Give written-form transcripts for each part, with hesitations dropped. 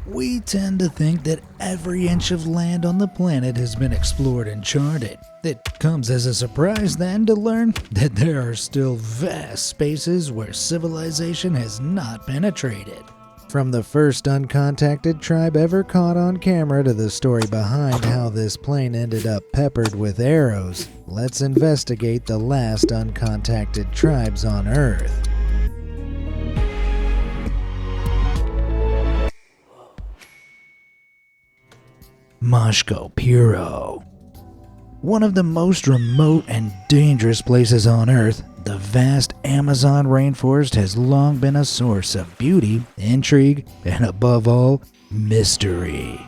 We tend to think that every inch of land on the planet has been explored and charted. It comes as a surprise then to learn that there are still vast spaces where civilization has not penetrated. From the first uncontacted tribe ever caught on camera to the story behind how this plane ended up peppered with arrows, let's investigate the last uncontacted tribes on Earth. Mashco Puro. One of the most remote and dangerous places on Earth, the vast Amazon rainforest has long been a source of beauty, intrigue, and above all, mystery.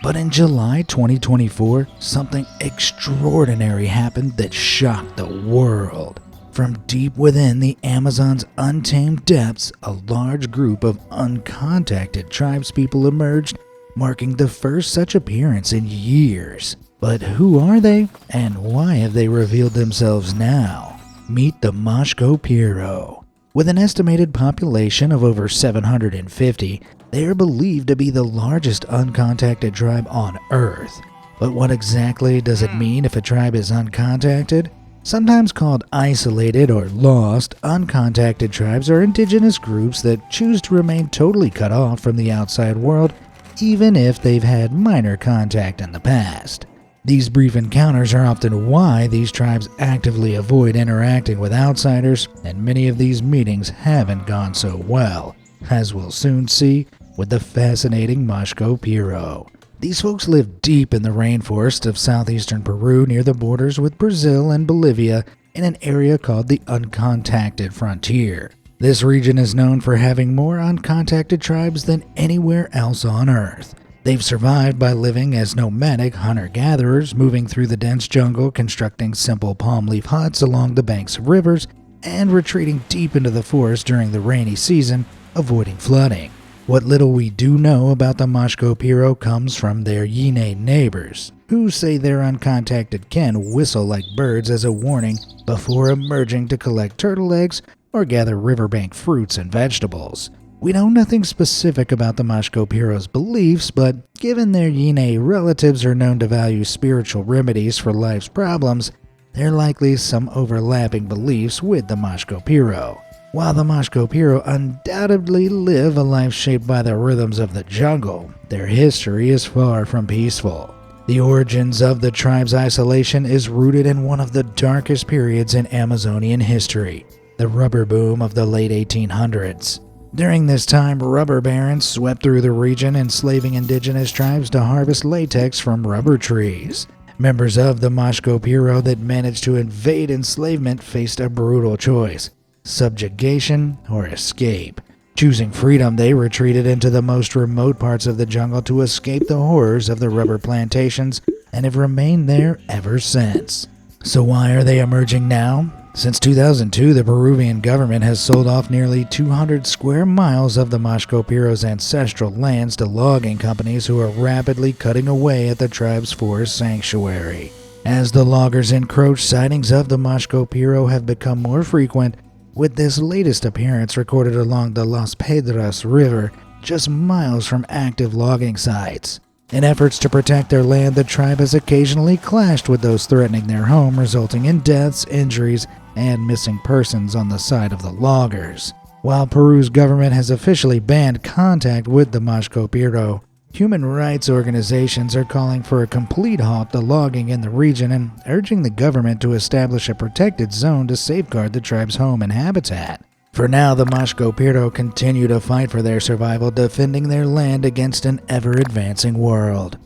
But in July 2024, something extraordinary happened that shocked the world. From deep within the Amazon's untamed depths, a large group of uncontacted tribespeople emerged, marking the first such appearance in years. But who are they, and why have they revealed themselves now? Meet the Mashco Puro. With an estimated population of over 750, they are believed to be the largest uncontacted tribe on Earth. But what exactly does it mean if a tribe is uncontacted? Sometimes called isolated or lost, uncontacted tribes are indigenous groups that choose to remain totally cut off from the outside world, even if they've had minor contact in the past. These brief encounters are often why these tribes actively avoid interacting with outsiders, and many of these meetings haven't gone so well, as we'll soon see with the fascinating Mashco Puro. These folks live deep in the rainforest of southeastern Peru near the borders with Brazil and Bolivia in an area called the uncontacted frontier. This region is known for having more uncontacted tribes than anywhere else on Earth. They've survived by living as nomadic hunter-gatherers, moving through the dense jungle, constructing simple palm leaf huts along the banks of rivers, and retreating deep into the forest during the rainy season, avoiding flooding. What little we do know about the Mashco Puro comes from their Yine neighbors, who say their uncontacted kin whistle like birds as a warning before emerging to collect turtle eggs or gather riverbank fruits and vegetables. We know nothing specific about the Mashco Puro's beliefs, but given their Yine relatives are known to value spiritual remedies for life's problems, there are likely some overlapping beliefs with the Mashco Puro. While the Mashco Puro undoubtedly live a life shaped by the rhythms of the jungle, their history is far from peaceful. The origins of the tribe's isolation is rooted in one of the darkest periods in Amazonian history, the rubber boom of the late 1800s. During this time, rubber barons swept through the region, enslaving indigenous tribes to harvest latex from rubber trees. Members of the Mashco Puro that managed to evade enslavement faced a brutal choice: subjugation or escape. Choosing freedom, they retreated into the most remote parts of the jungle to escape the horrors of the rubber plantations and have remained there ever since. So why are they emerging now? Since 2002, the Peruvian government has sold off nearly 200 square miles of the Mashco Puro's ancestral lands to logging companies who are rapidly cutting away at the tribe's forest sanctuary. As the loggers encroach, sightings of the Mashco Puro have become more frequent, with this latest appearance recorded along the Las Pedras River, just miles from active logging sites. In efforts to protect their land, the tribe has occasionally clashed with those threatening their home, resulting in deaths, injuries, and missing persons on the side of the loggers. While Peru's government has officially banned contact with the Mashco Puro, human rights organizations are calling for a complete halt to logging in the region and urging the government to establish a protected zone to safeguard the tribe's home and habitat. For now, the Mashco Puro continue to fight for their survival, defending their land against an ever-advancing world.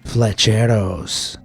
Flecheros.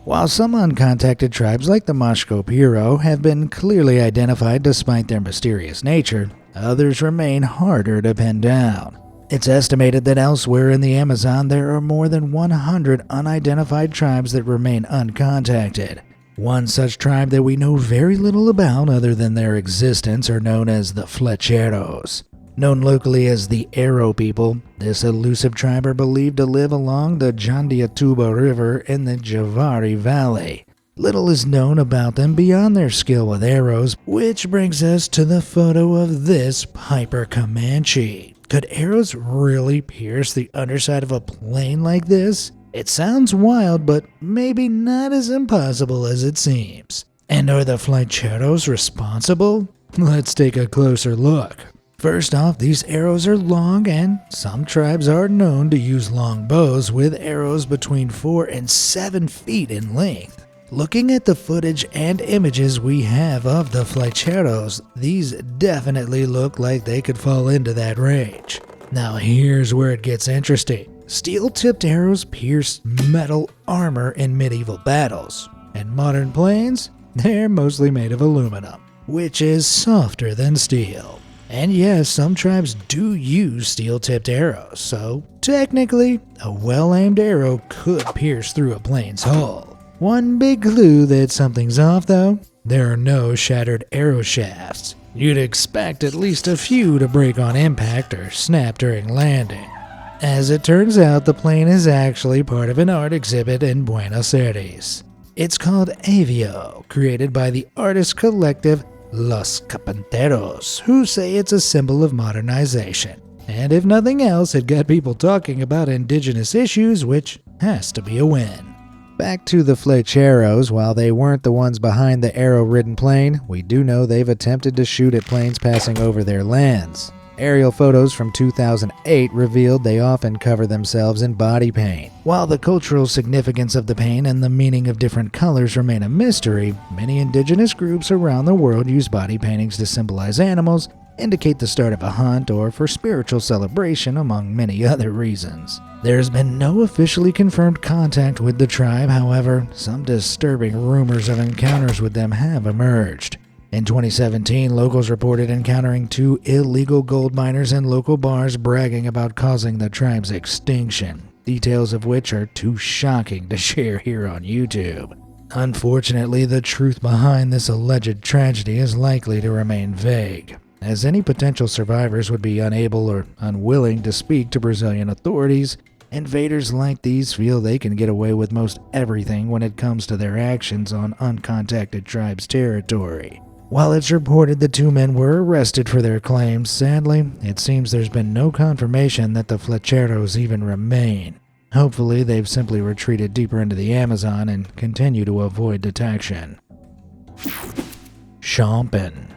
While some uncontacted tribes like the Mashco Puro have been clearly identified despite their mysterious nature, others remain harder to pin down. It's estimated that elsewhere in the Amazon there are more than 100 unidentified tribes that remain uncontacted. One such tribe that we know very little about other than their existence are known as the Flecheros. Known locally as the Arrow People, this elusive tribe are believed to live along the Jandiatuba River in the Javari Valley. Little is known about them beyond their skill with arrows, which brings us to the photo of this Piper Comanche. Could arrows really pierce the underside of a plane like this? It sounds wild, but maybe not as impossible as it seems. And are the flecheros responsible? Let's take a closer look. First off, these arrows are long, and some tribes are known to use long bows with arrows between 4 and 7 feet in length. Looking at the footage and images we have of the flecheros, these definitely look like they could fall into that range. Now here's where it gets interesting. Steel-tipped arrows pierce metal armor in medieval battles, and modern planes, they're mostly made of aluminum, which is softer than steel. And yes, some tribes do use steel-tipped arrows, so technically, a well-aimed arrow could pierce through a plane's hull. One big clue that something's off though, there are no shattered arrow shafts. You'd expect at least a few to break on impact or snap during landing. As it turns out, the plane is actually part of an art exhibit in Buenos Aires. It's called Avio, created by the artist collective Los Carpinteros, who say it's a symbol of modernization. And if nothing else, it got people talking about indigenous issues, which has to be a win. Back to the flecheros, while they weren't the ones behind the arrow-ridden plane, we do know they've attempted to shoot at planes passing over their lands. Aerial photos from 2008 revealed they often cover themselves in body paint. While the cultural significance of the paint and the meaning of different colors remain a mystery, many indigenous groups around the world use body paintings to symbolize animals, indicate the start of a hunt, or for spiritual celebration, among many other reasons. There's been no officially confirmed contact with the tribe, however, some disturbing rumors of encounters with them have emerged. In 2017, locals reported encountering 2 illegal gold miners in local bars bragging about causing the tribe's extinction, details of which are too shocking to share here on YouTube. Unfortunately, the truth behind this alleged tragedy is likely to remain vague, as any potential survivors would be unable or unwilling to speak to Brazilian authorities. Invaders like these feel they can get away with most everything when it comes to their actions on uncontacted tribes' territory. While it's reported the 2 men were arrested for their claims, sadly, it seems there's been no confirmation that the flecheros even remain. Hopefully, they've simply retreated deeper into the Amazon and continue to avoid detection. Shompen.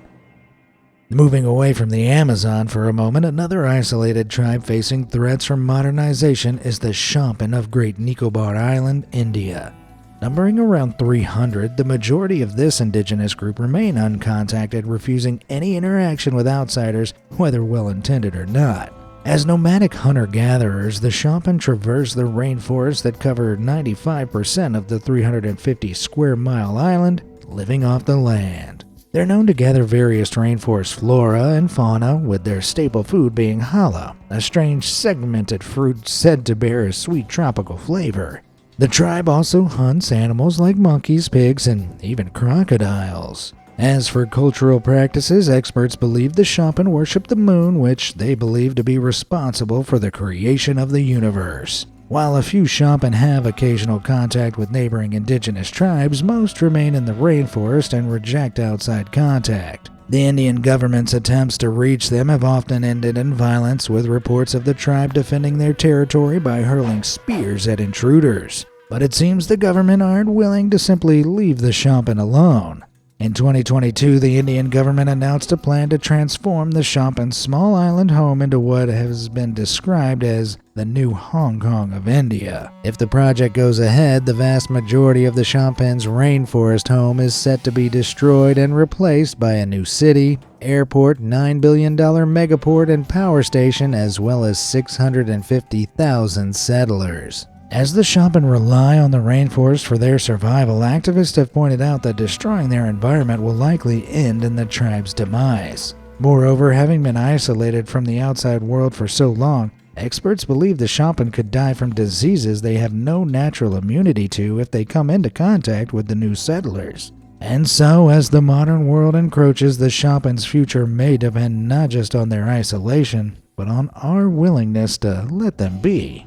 Moving away from the Amazon for a moment, another isolated tribe facing threats from modernization is the Shompen of Great Nicobar Island, India. Numbering around 300, the majority of this indigenous group remain uncontacted, refusing any interaction with outsiders, whether well-intended or not. As nomadic hunter-gatherers, the Shompen traverse the rainforests that cover 95% of the 350 square mile island, living off the land. They're known to gather various rainforest flora and fauna, with their staple food being challah, a strange segmented fruit said to bear a sweet tropical flavor. The tribe also hunts animals like monkeys, pigs, and even crocodiles. As for cultural practices, experts believe the Shompen worship the moon, which they believe to be responsible for the creation of the universe. While a few Shompen have occasional contact with neighboring indigenous tribes, most remain in the rainforest and reject outside contact. The Indian government's attempts to reach them have often ended in violence, with reports of the tribe defending their territory by hurling spears at intruders. But it seems the government aren't willing to simply leave the Shompen alone. In 2022, the Indian government announced a plan to transform the Shompen's small island home into what has been described as the new Hong Kong of India. If the project goes ahead, the vast majority of the Shompen's rainforest home is set to be destroyed and replaced by a new city, airport, $9 billion megaport, and power station, as well as 650,000 settlers. As the Shompen rely on the rainforest for their survival, activists have pointed out that destroying their environment will likely end in the tribe's demise. Moreover, having been isolated from the outside world for so long, experts believe the Shompen could die from diseases they have no natural immunity to if they come into contact with the new settlers. And so, as the modern world encroaches, the Shompen's future may depend not just on their isolation, but on our willingness to let them be.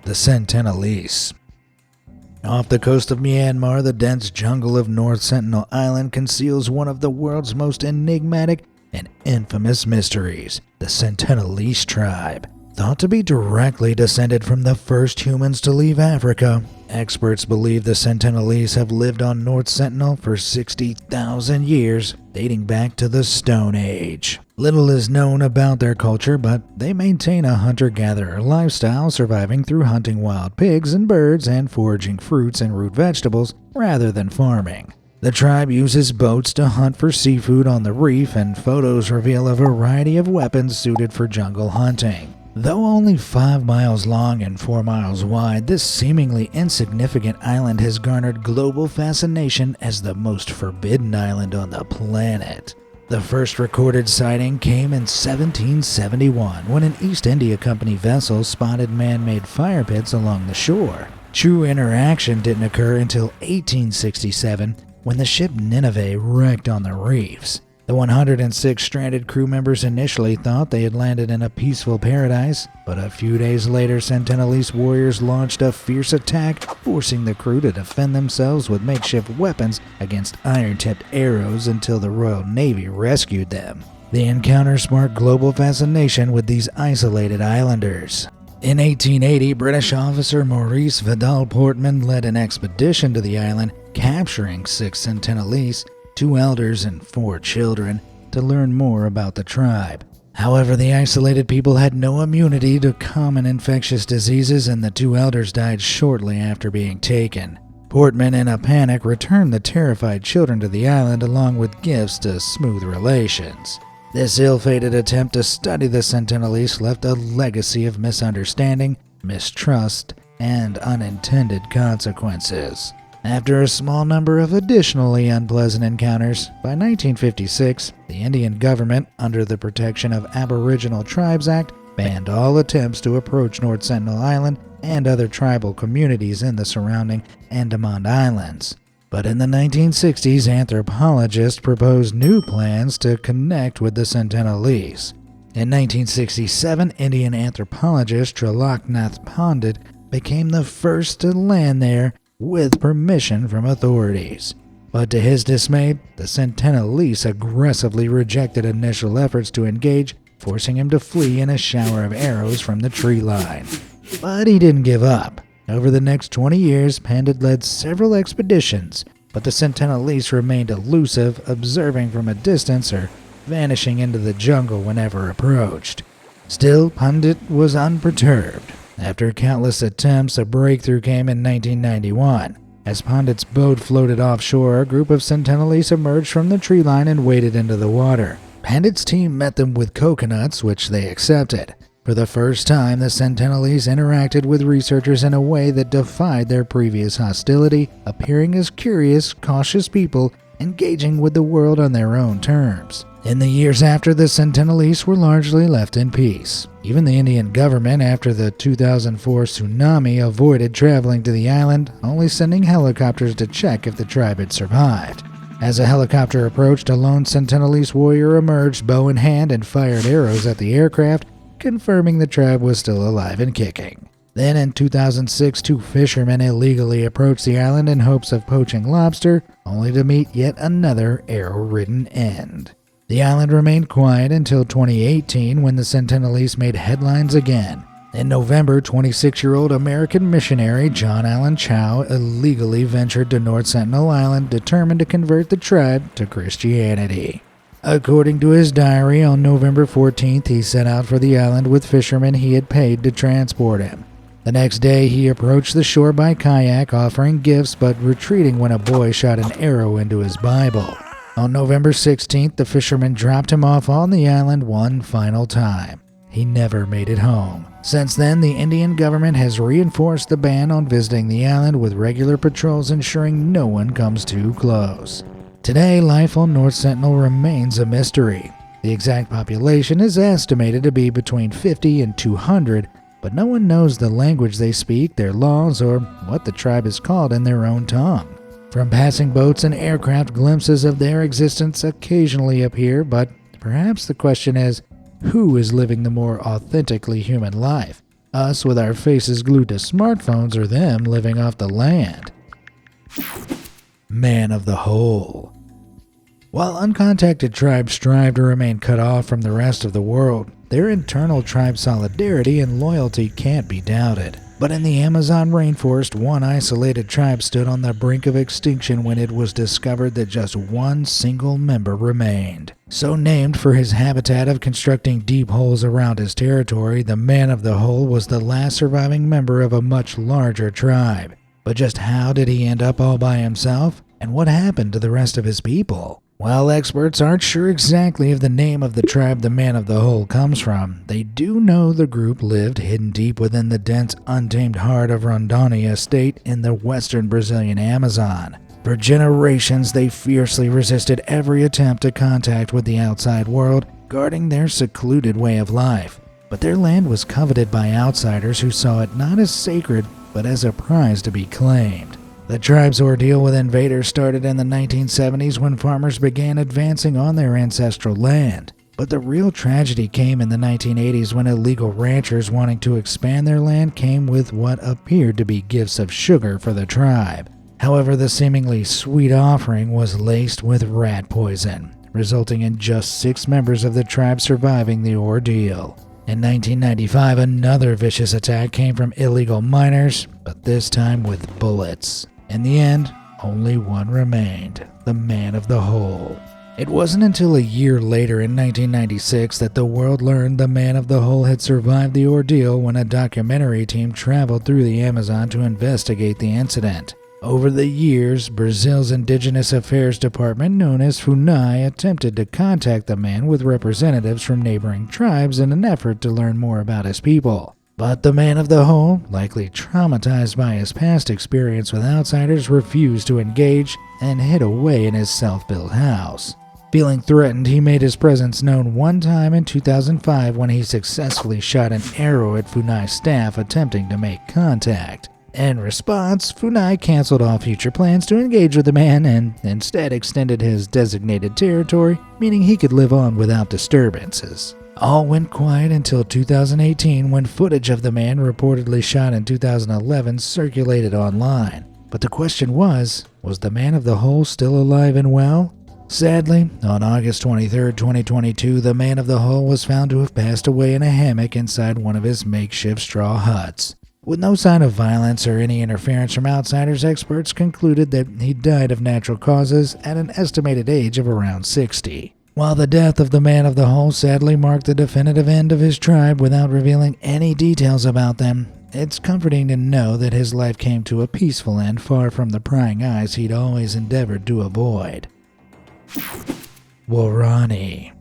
The Sentinelese. Off the coast of Myanmar, the dense jungle of North Sentinel Island conceals one of the world's most enigmatic and infamous mysteries, the the Sentinelese tribe. Thought to be directly descended from the first humans to leave Africa, experts believe the Sentinelese have lived on North Sentinel for 60,000 years, dating back to the Stone Age. Little is known about their culture, but they maintain a hunter-gatherer lifestyle, surviving through hunting wild pigs and birds and foraging fruits and root vegetables rather than farming. The tribe uses boats to hunt for seafood on the reef, and photos reveal a variety of weapons suited for jungle hunting. Though only 5 miles long and 4 miles wide, this seemingly insignificant island has garnered global fascination as the most forbidden island on the planet. The first recorded sighting came in 1771 when an East India Company vessel spotted man-made fire pits along the shore. True interaction didn't occur until 1867 when the ship Nineveh wrecked on the reefs. The 106 stranded crew members initially thought they had landed in a peaceful paradise, but a few days later Sentinelese warriors launched a fierce attack, forcing the crew to defend themselves with makeshift weapons against iron-tipped arrows until the Royal Navy rescued them. The encounter sparked global fascination with these isolated islanders. In 1880, British officer Maurice Vidal Portman led an expedition to the island, capturing 6 Sentinelese, 2 elders and 4 children, to learn more about the tribe. However, the isolated people had no immunity to common infectious diseases, and the 2 elders died shortly after being taken. Portman, in a panic, returned the terrified children to the island along with gifts to smooth relations. This ill-fated attempt to study the Sentinelese left a legacy of misunderstanding, mistrust, and unintended consequences. After a small number of additionally unpleasant encounters, by 1956, the Indian government, under the Protection of Aboriginal Tribes Act, banned all attempts to approach North Sentinel Island and other tribal communities in the surrounding Andaman Islands. But in the 1960s, anthropologists proposed new plans to connect with the Sentinelese. In 1967, Indian anthropologist Triloknath Pandit became the first to land there with permission from authorities. But to his dismay, the Sentinelese aggressively rejected initial efforts to engage, forcing him to flee in a shower of arrows from the tree line. But he didn't give up. Over the next 20 years, Pandit led several expeditions, but the Sentinelese remained elusive, observing from a distance or vanishing into the jungle whenever approached. Still, Pandit was unperturbed. After countless attempts, a breakthrough came in 1991. As Pandit's boat floated offshore, a group of Sentinelese emerged from the tree line and waded into the water. Pandit's team met them with coconuts, which they accepted. For the first time, the Sentinelese interacted with researchers in a way that defied their previous hostility, appearing as curious, cautious people engaging with the world on their own terms. In the years after, the Sentinelese were largely left in peace. Even the Indian government, after the 2004 tsunami, avoided traveling to the island, only sending helicopters to check if the tribe had survived. As a helicopter approached, a lone Sentinelese warrior emerged, bow in hand, and fired arrows at the aircraft, confirming the tribe was still alive and kicking. Then in 2006, 2 fishermen illegally approached the island in hopes of poaching lobster, only to meet yet another arrow-ridden end. The island remained quiet until 2018, when the Sentinelese made headlines again. In November, 26-year-old American missionary John Allen Chow illegally ventured to North Sentinel Island, determined to convert the tribe to Christianity. According to his diary, on November 14th, he set out for the island with fishermen he had paid to transport him. The next day, he approached the shore by kayak, offering gifts but retreating when a boy shot an arrow into his Bible. On November 16th, the fisherman dropped him off on the island one final time. He never made it home. Since then, the Indian government has reinforced the ban on visiting the island with regular patrols ensuring no one comes too close. Today, life on North Sentinel remains a mystery. The exact population is estimated to be between 50 and 200, but no one knows the language they speak, their laws, or what the tribe is called in their own tongue. From passing boats and aircraft, glimpses of their existence occasionally appear, but perhaps the question is, who is living the more authentically human life? Us with our faces glued to smartphones, or them living off the land? Man of the Hole. While uncontacted tribes strive to remain cut off from the rest of the world, their internal tribe solidarity and loyalty can't be doubted. But in the Amazon rainforest, one isolated tribe stood on the brink of extinction when it was discovered that just one single member remained. So named for his habitat of constructing deep holes around his territory, the Man of the Hole was the last surviving member of a much larger tribe. But just how did he end up all by himself? And what happened to the rest of his people? While experts aren't sure exactly of the name of the tribe the Man of the Hole comes from, they do know the group lived hidden deep within the dense, untamed heart of Rondônia state in the western Brazilian Amazon. For generations, they fiercely resisted every attempt to contact with the outside world, guarding their secluded way of life. But their land was coveted by outsiders who saw it not as sacred, but as a prize to be claimed. The tribe's ordeal with invaders started in the 1970s when farmers began advancing on their ancestral land. But the real tragedy came in the 1980s when illegal ranchers wanting to expand their land came with what appeared to be gifts of sugar for the tribe. However, the seemingly sweet offering was laced with rat poison, resulting in just 6 members of the tribe surviving the ordeal. In 1995, another vicious attack came from illegal miners, but this time with bullets. In the end, only one remained, the Man of the Hole. It wasn't until a year later in 1996 that the world learned the Man of the Hole had survived the ordeal when a documentary team traveled through the Amazon to investigate the incident. Over the years, Brazil's Indigenous Affairs Department, known as FUNAI, attempted to contact the man with representatives from neighboring tribes in an effort to learn more about his people. But the Man of the Hole, likely traumatized by his past experience with outsiders, refused to engage and hid away in his self-built house. Feeling threatened, he made his presence known one time in 2005 when he successfully shot an arrow at FUNAI staff attempting to make contact. In response, FUNAI canceled all future plans to engage with the man and instead extended his designated territory, meaning he could live on without disturbances. All went quiet until 2018 when footage of the man reportedly shot in 2011 circulated online. But the question was the Man of the Hole still alive and well? Sadly, on August 23, 2022, the Man of the Hole was found to have passed away in a hammock inside one of his makeshift straw huts. With no sign of violence or any interference from outsiders, experts concluded that he died of natural causes at an estimated age of around 60. While the death of the Man of the Hole sadly marked the definitive end of his tribe without revealing any details about them, it's comforting to know that his life came to a peaceful end far from the prying eyes he'd always endeavored to avoid. Waorani.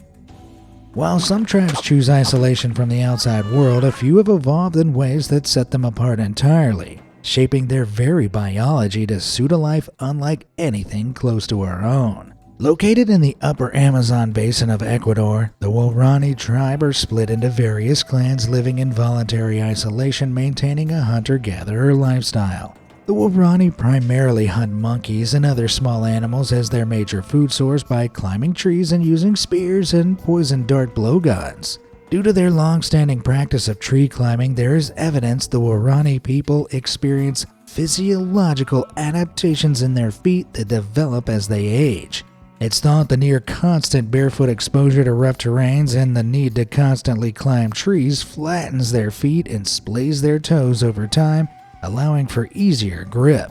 While some tribes choose isolation from the outside world, a few have evolved in ways that set them apart entirely, shaping their very biology to suit a life unlike anything close to our own. Located in the upper Amazon basin of Ecuador, the Waorani tribe are split into various clans living in voluntary isolation, maintaining a hunter-gatherer lifestyle. The Waorani primarily hunt monkeys and other small animals as their major food source by climbing trees and using spears and poison dart blowguns. Due to their long-standing practice of tree climbing, there is evidence the Waorani people experience physiological adaptations in their feet that develop as they age. It's thought the near constant barefoot exposure to rough terrains and the need to constantly climb trees flattens their feet and splays their toes over time, allowing for easier grip.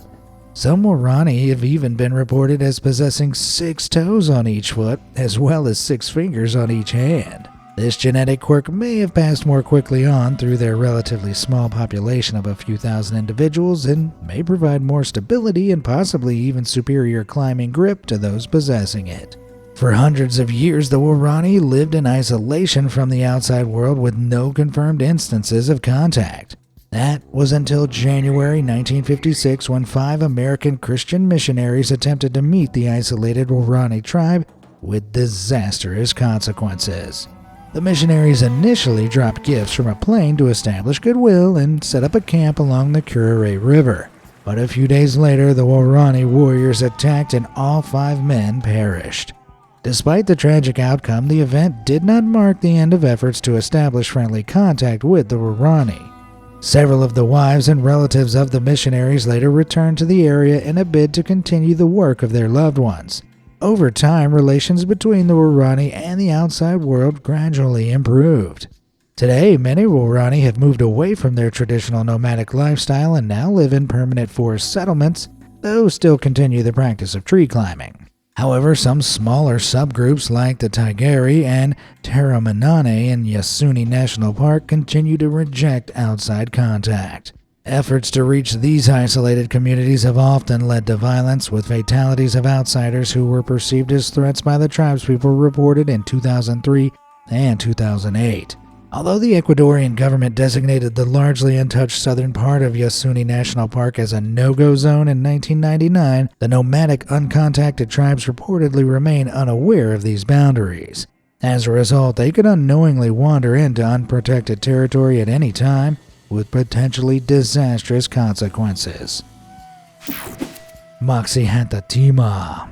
Some Waorani have even been reported as possessing 6 toes on each foot, as well as 6 fingers on each hand. This genetic quirk may have passed more quickly on through their relatively small population of a few thousand individuals and may provide more stability and possibly even superior climbing grip to those possessing it. For hundreds of years, the Waorani lived in isolation from the outside world with no confirmed instances of contact. That was until January 1956 when 5 American Christian missionaries attempted to meet the isolated Waorani tribe with disastrous consequences. The missionaries initially dropped gifts from a plane to establish goodwill and set up a camp along the Curare River. But a few days later, the Waorani warriors attacked and all 5 men perished. Despite the tragic outcome, the event did not mark the end of efforts to establish friendly contact with the Waorani. Several of the wives and relatives of the missionaries later returned to the area in a bid to continue the work of their loved ones. Over time, relations between the Waorani and the outside world gradually improved. Today, many Waorani have moved away from their traditional nomadic lifestyle and now live in permanent forest settlements, though still continue the practice of tree climbing. However, some smaller subgroups like the Tigari and Taramanane in Yasuni National Park continue to reject outside contact. Efforts to reach these isolated communities have often led to violence, with fatalities of outsiders who were perceived as threats by the tribespeople reported in 2003 and 2008. Although the Ecuadorian government designated the largely untouched southern part of Yasuni National Park as a no-go zone in 1999, the nomadic, uncontacted tribes reportedly remain unaware of these boundaries. As a result, they could unknowingly wander into unprotected territory at any time, with potentially disastrous consequences. Moxihatatima.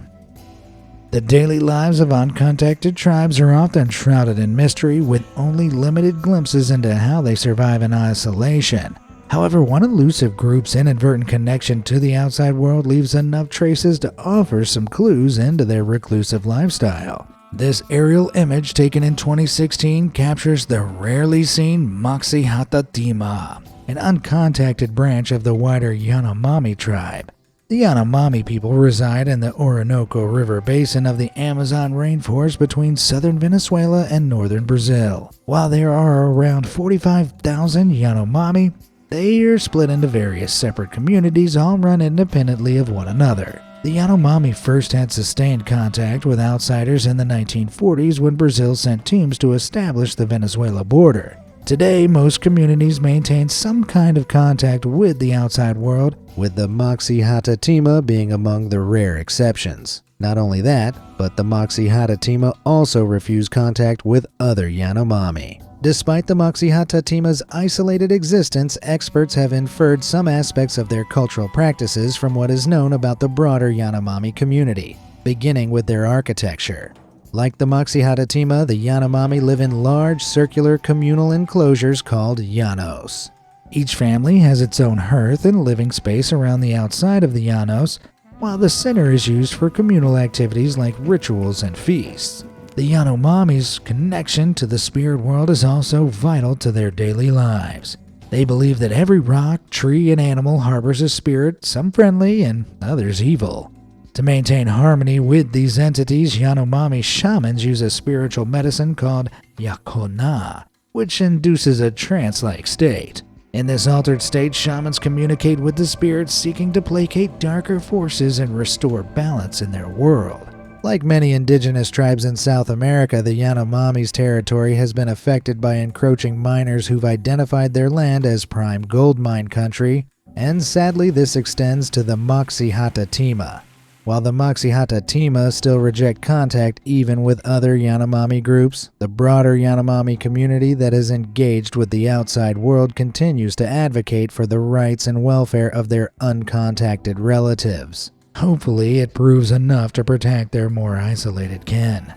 The daily lives of uncontacted tribes are often shrouded in mystery, with only limited glimpses into how they survive in isolation. However, one elusive group's inadvertent connection to the outside world leaves enough traces to offer some clues into their reclusive lifestyle. This aerial image taken in 2016 captures the rarely seen Moxihatatima, an uncontacted branch of the wider Yanomami tribe. The Yanomami people reside in the Orinoco River basin of the Amazon rainforest between southern Venezuela and northern Brazil. While there are around 45,000 Yanomami, they are split into various separate communities, all run independently of one another. The Yanomami first had sustained contact with outsiders in the 1940s when Brazil sent teams to establish the Venezuela border. Today, most communities maintain some kind of contact with the outside world, with the Moxihatatima being among the rare exceptions. Not only that, but the Moxihatatima also refuse contact with other Yanomami. Despite the Moxihatatima's isolated existence, experts have inferred some aspects of their cultural practices from what is known about the broader Yanomami community, beginning with their architecture. Like the Moxihatatima, the Yanomami live in large circular communal enclosures called llanos. Each family has its own hearth and living space around the outside of the llanos, while the center is used for communal activities like rituals and feasts. The Yanomami's connection to the spirit world is also vital to their daily lives. They believe that every rock, tree, and animal harbors a spirit, some friendly and others evil. To maintain harmony with these entities, Yanomami shamans use a spiritual medicine called yakona, which induces a trance-like state. In this altered state, shamans communicate with the spirits, seeking to placate darker forces and restore balance in their world. Like many indigenous tribes in South America, the Yanomami's territory has been affected by encroaching miners who've identified their land as prime gold mine country, and sadly this extends to the Moxihatatima. While the Moxihatatima still reject contact even with other Yanomami groups, the broader Yanomami community that is engaged with the outside world continues to advocate for the rights and welfare of their uncontacted relatives. Hopefully, it proves enough to protect their more isolated kin.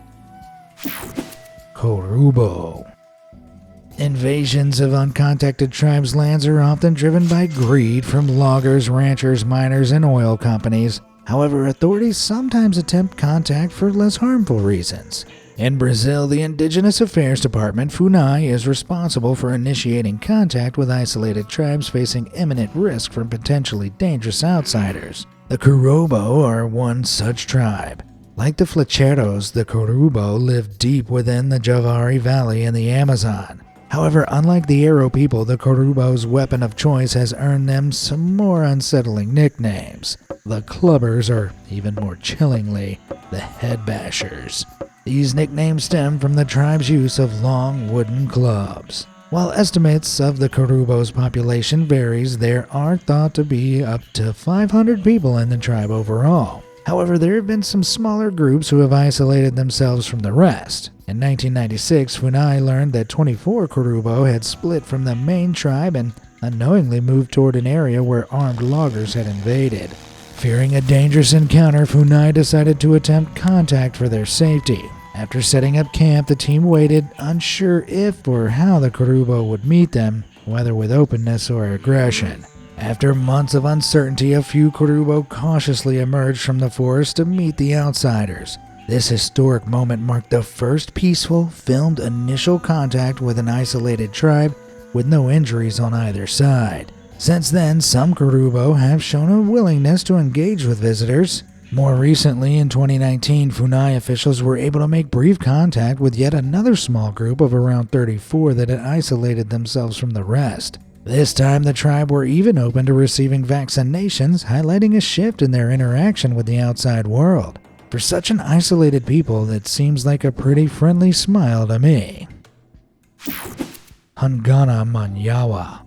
Korubo. Invasions of uncontacted tribes' lands are often driven by greed from loggers, ranchers, miners, and oil companies. However, authorities sometimes attempt contact for less harmful reasons. In Brazil, the Indigenous Affairs Department, FUNAI, is responsible for initiating contact with isolated tribes facing imminent risk from potentially dangerous outsiders. The Korubo are one such tribe. Like the Flecheros, the Korubo live deep within the Javari Valley in the Amazon. However, unlike the Aro people, the Korubo's weapon of choice has earned them some more unsettling nicknames. The Clubbers, or even more chillingly, the Head Bashers. These nicknames stem from the tribe's use of long wooden clubs. While estimates of the Korubo's population varies, there are thought to be up to 500 people in the tribe overall. However, there have been some smaller groups who have isolated themselves from the rest. In 1996, FUNAI learned that 24 Korubo had split from the main tribe and unknowingly moved toward an area where armed loggers had invaded. Fearing a dangerous encounter, FUNAI decided to attempt contact for their safety. After setting up camp, the team waited, unsure if or how the Korubo would meet them, whether with openness or aggression. After months of uncertainty, a few Korubo cautiously emerged from the forest to meet the outsiders. This historic moment marked the first peaceful, filmed initial contact with an isolated tribe with no injuries on either side. Since then, some Kurubo have shown a willingness to engage with visitors. More recently, in 2019, Funai officials were able to make brief contact with yet another small group of around 34 that had isolated themselves from the rest. This time, the tribe were even open to receiving vaccinations, highlighting a shift in their interaction with the outside world. For such an isolated people, that seems like a pretty friendly smile to me. Hungana Manyawa.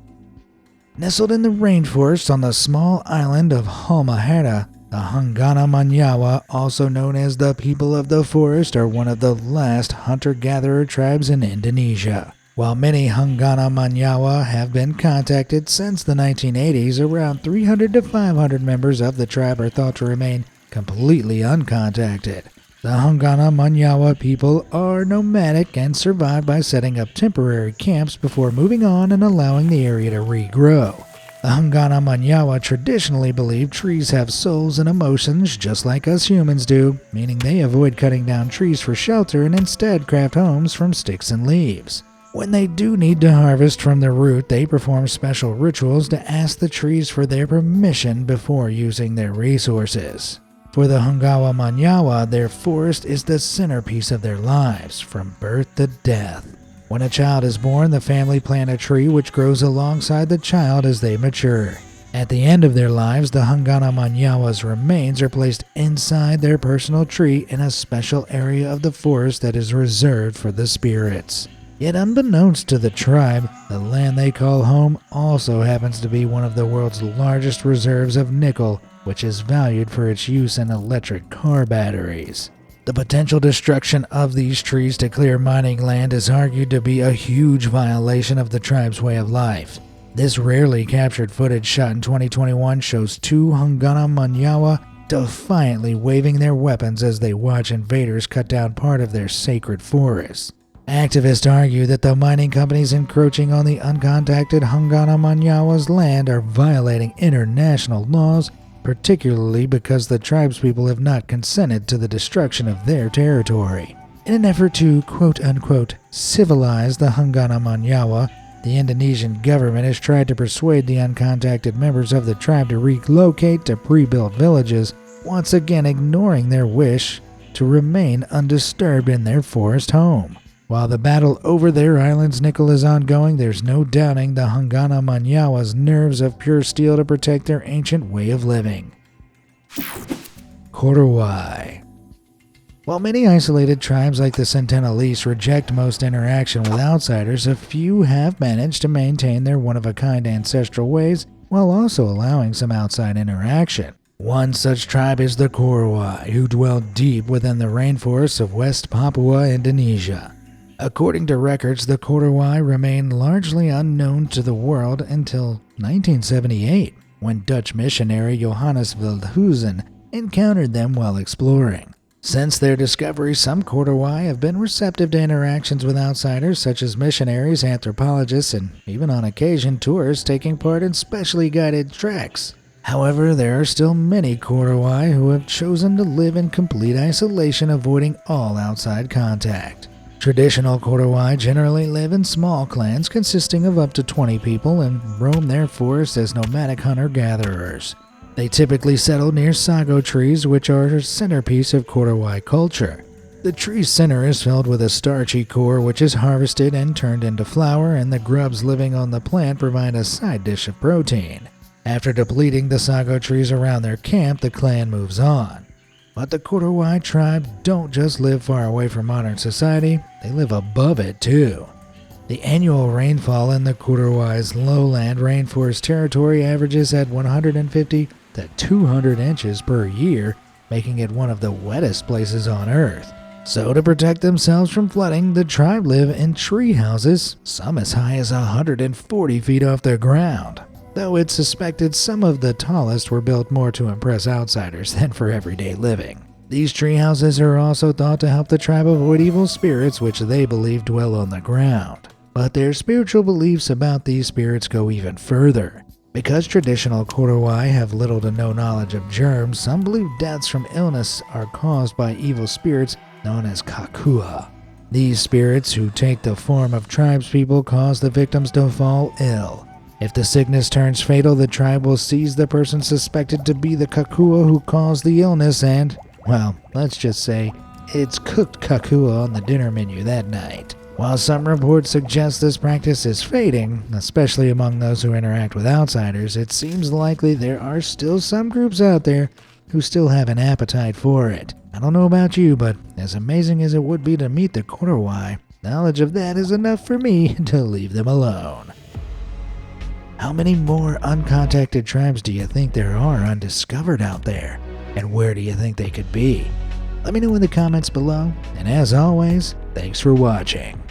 Nestled in the rainforest on the small island of Halmahera, the Hungana Manyawa, also known as the People of the Forest, are one of the last hunter-gatherer tribes in Indonesia. While many Hungana Manyawa have been contacted since the 1980s, around 300 to 500 members of the tribe are thought to remain completely uncontacted. The Hungana Manyawa people are nomadic and survive by setting up temporary camps before moving on and allowing the area to regrow. The Hungana Manyawa traditionally believe trees have souls and emotions just like us humans do, meaning they avoid cutting down trees for shelter and instead craft homes from sticks and leaves. When they do need to harvest from the root, they perform special rituals to ask the trees for their permission before using their resources. For the Hungana Manyawa, their forest is the centerpiece of their lives, from birth to death. When a child is born, the family plant a tree which grows alongside the child as they mature. At the end of their lives, the Hungana Manyawa's remains are placed inside their personal tree in a special area of the forest that is reserved for the spirits. Yet unbeknownst to the tribe, the land they call home also happens to be one of the world's largest reserves of nickel, which is valued for its use in electric car batteries. The potential destruction of these trees to clear mining land is argued to be a huge violation of the tribe's way of life. This rarely captured footage shot in 2021 shows two Hungana Manyawa defiantly waving their weapons as they watch invaders cut down part of their sacred forest. Activists argue that the mining companies encroaching on the uncontacted Hungana Manyawa's land are violating international laws, particularly because the tribespeople have not consented to the destruction of their territory. In an effort to quote-unquote civilize the Hungana Manyawa, the Indonesian government has tried to persuade the uncontacted members of the tribe to relocate to pre-built villages, once again ignoring their wish to remain undisturbed in their forest home. While the battle over their island's nickel is ongoing, there's no doubting the Hungana Manyawa's nerves of pure steel to protect their ancient way of living. Korowai. While many isolated tribes like the Sentinelese reject most interaction with outsiders, a few have managed to maintain their one-of-a-kind ancestral ways while also allowing some outside interaction. One such tribe is the Korowai, who dwell deep within the rainforests of West Papua, Indonesia. According to records, the Korowai remained largely unknown to the world until 1978, when Dutch missionary Johannes Wildhuizen encountered them while exploring. Since their discovery, some Korowai have been receptive to interactions with outsiders such as missionaries, anthropologists, and even on occasion tourists taking part in specially guided treks. However, there are still many Korowai who have chosen to live in complete isolation, avoiding all outside contact. Traditional Korowai generally live in small clans consisting of up to 20 people and roam their forests as nomadic hunter-gatherers. They typically settle near sago trees, which are a centerpiece of Korowai culture. The tree's center is filled with a starchy core which is harvested and turned into flour, and the grubs living on the plant provide a side dish of protein. After depleting the sago trees around their camp, the clan moves on. But the Korowai tribe don't just live far away from modern society, they live above it too. The annual rainfall in the Korowai's lowland rainforest territory averages at 150 to 200 inches per year, making it one of the wettest places on Earth. So to protect themselves from flooding, the tribe live in tree houses, some as high as 140 feet off the ground. Though it's suspected some of the tallest were built more to impress outsiders than for everyday living. These tree houses are also thought to help the tribe avoid evil spirits which they believe dwell on the ground. But their spiritual beliefs about these spirits go even further. Because traditional Korowai have little to no knowledge of germs, some believe deaths from illness are caused by evil spirits known as kakua. These spirits, who take the form of tribespeople, cause the victims to fall ill. If the sickness turns fatal, the tribe will seize the person suspected to be the kakua who caused the illness and, well, let's just say, it's cooked kakua on the dinner menu that night. While some reports suggest this practice is fading, especially among those who interact with outsiders, it seems likely there are still some groups out there who still have an appetite for it. I don't know about you, but as amazing as it would be to meet the Korowai, knowledge of that is enough for me to leave them alone. How many more uncontacted tribes do you think there are undiscovered out there? And where do you think they could be? Let me know in the comments below, and as always, thanks for watching.